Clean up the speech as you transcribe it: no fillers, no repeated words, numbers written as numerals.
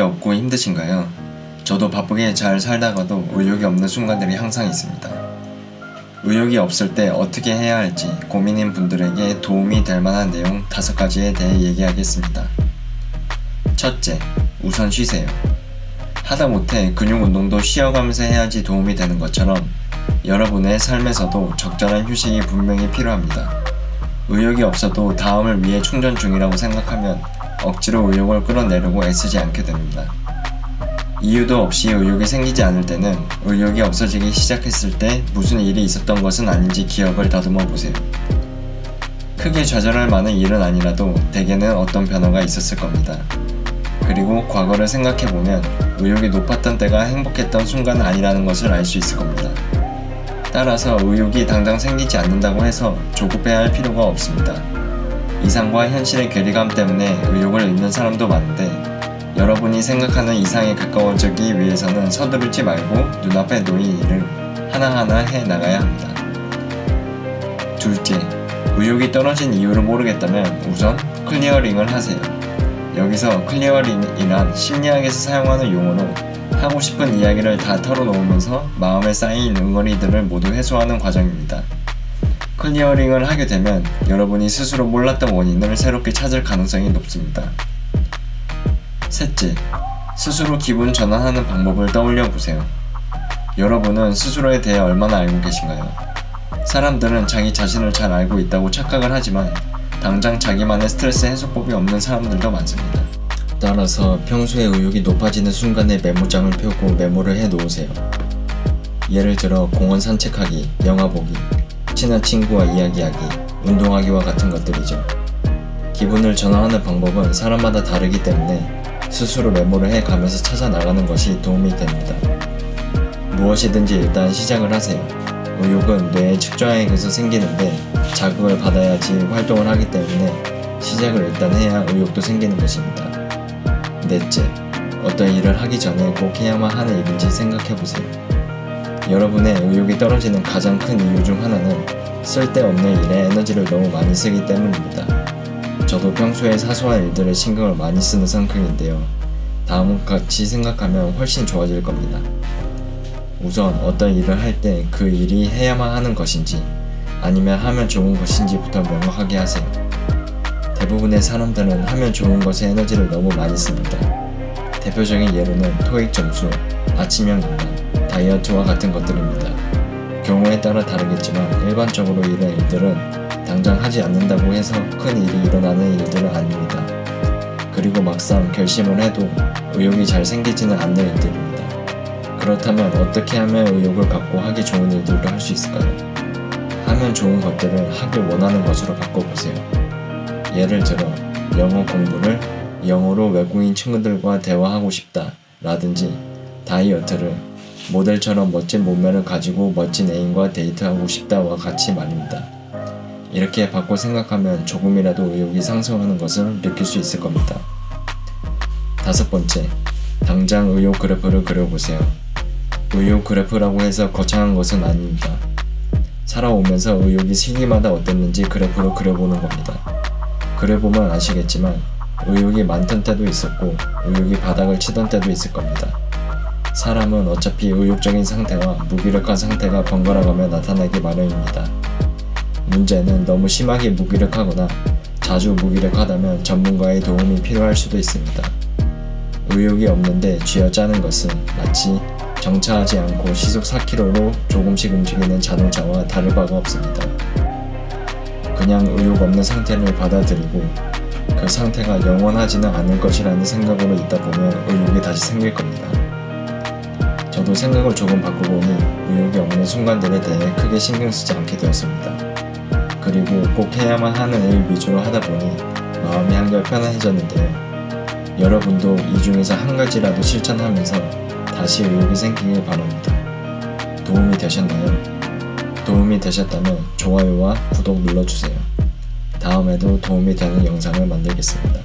의욕이 없고 힘드신가요? 저도 바쁘게 잘 살다가도 의욕이 없는 순간들이 항상 있습니다. 의욕이 없을 때 어떻게 해야 할지 고민인 분들에게 도움이 될 만한 내용 5가지에 대해 얘기하겠습니다. 첫째, 우선 쉬세요. 하다못해 근육 운동도 쉬어가면서 해야지 도움이 되는 것처럼 여러분의 삶에서도 적절한 휴식이 분명히 필요합니다. 의욕이 없어도 다음을 위해 충전 중이라고 생각하면 억지로 의욕을 끌어내려고 애쓰지 않게 됩니다. 이유도 없이 의욕이 생기지 않을 때는 의욕이 없어지기 시작했을 때 무슨 일이 있었던 것은 아닌지 기억을 다듬어 보세요. 크게 좌절할 만한 일은 아니라도 대개는 어떤 변화가 있었을 겁니다. 그리고 과거를 생각해보면 의욕이 높았던 때가 행복했던 순간은 아니라는 것을 알 수 있을 겁니다. 따라서 의욕이 당장 생기지 않는다고 해서 조급해야 할 필요가 없습니다. 이상과 현실의 괴리감 때문에 의욕을 잃는 사람도 많은데 여러분이 생각하는 이상에 가까워지기 위해서는 서두르지 말고 눈앞에 놓인 일을 하나하나 해 나가야 합니다. 둘째, 의욕이 떨어진 이유를 모르겠다면 우선 클리어링을 하세요. 여기서 클리어링이란 심리학에서 사용하는 용어로 하고 싶은 이야기를 다 털어놓으면서 마음에 쌓인 응어리들을 모두 해소하는 과정입니다. 클리어링을 하게 되면 여러분이 스스로 몰랐던 원인을 새롭게 찾을 가능성이 높습니다. 셋째, 스스로 기분 전환하는 방법을 떠올려 보세요. 여러분은 스스로에 대해 얼마나 알고 계신가요? 사람들은 자기 자신을 잘 알고 있다고 착각을 하지만 당장 자기만의 스트레스 해소법이 없는 사람들도 많습니다. 따라서 평소에 의욕이 높아지는 순간에 메모장을 펴고 메모를 해 놓으세요. 예를 들어 공원 산책하기, 영화 보기, 친한 친구와 이야기하기, 운동하기와 같은 것들이죠. 기분을 전환하는 방법은 사람마다 다르기 때문에 스스로 메모를 해 가면서 찾아 나가는 것이 도움이 됩니다. 무엇이든지 일단 시작을 하세요. 의욕은 뇌의 측정액에서 생기는데 자극을 받아야지 활동을 하기 때문에 시작을 일단 해야 의욕도 생기는 것입니다. 넷째, 어떤 일을 하기 전에 꼭 해야만 하는 일인지 생각해보세요. 여러분의 의욕이 떨어지는 가장 큰 이유 중 하나는 쓸데없는 일에 에너지를 너무 많이 쓰기 때문입니다. 저도 평소에 사소한 일들에 신경을 많이 쓰는 성격인데요. 다음과 같이 생각하면 훨씬 좋아질 겁니다. 우선 어떤 일을 할 때 그 일이 해야만 하는 것인지 아니면 하면 좋은 것인지부터 명확하게 하세요. 대부분의 사람들은 하면 좋은 것에 에너지를 너무 많이 씁니다. 대표적인 예로는 토익 점수, 아침형 인간, 다이어트와 같은 것들입니다. 경우에 따라 다르겠지만 일반적으로 이런 일들은 당장 하지 않는다고 해서 큰 일이 일어나는 일들은 아닙니다. 그리고 막상 결심을 해도 의욕이 잘 생기지는 않는 일들입니다. 그렇다면 어떻게 하면 의욕을 갖고 하기 좋은 일들도 할 수 있을까요? 하면 좋은 것들을 하길 원하는 것으로 바꿔보세요. 예를 들어 영어 공부를 영어로 외국인 친구들과 대화하고 싶다 라든지 다이어트를 모델처럼 멋진 몸매를 가지고 멋진 애인과 데이트하고 싶다와 같이 말입니다. 이렇게 바꿔 생각하면 조금이라도 의욕이 상승하는 것을 느낄 수 있을 겁니다. 5번째, 당장 의욕 그래프를 그려보세요. 의욕 그래프라고 해서 거창한 것은 아닙니다. 살아오면서 의욕이 시기마다 어땠는지 그래프로 그려보는 겁니다. 그려보면 아시겠지만 의욕이 많던 때도 있었고 의욕이 바닥을 치던 때도 있을 겁니다. 사람은 어차피 의욕적인 상태와 무기력한 상태가 번갈아가며 나타나기 마련입니다. 문제는 너무 심하게 무기력하거나 자주 무기력하다면 전문가의 도움이 필요할 수도 있습니다. 의욕이 없는데 쥐어짜는 것은 마치 정차하지 않고 시속 4km로 조금씩 움직이는 자동차와 다를 바가 없습니다. 그냥 의욕 없는 상태를 받아들이고 그 상태가 영원하지는 않을 것이라는 생각으로 있다 보면 의욕이 다시 생길 겁니다. 저도 생각을 조금 바꿔보니 의욕이 없는 순간들에 대해 크게 신경 쓰지 않게 되었습니다. 그리고 꼭 해야만 하는 일 위주로 하다 보니 마음이 한결 편안해졌는데요. 여러분도 이 중에서 한 가지라도 실천하면서 다시 의욕이 생기길 바랍니다. 도움이 되셨나요? 도움이 되셨다면 좋아요와 구독 눌러주세요. 다음에도 도움이 되는 영상을 만들겠습니다.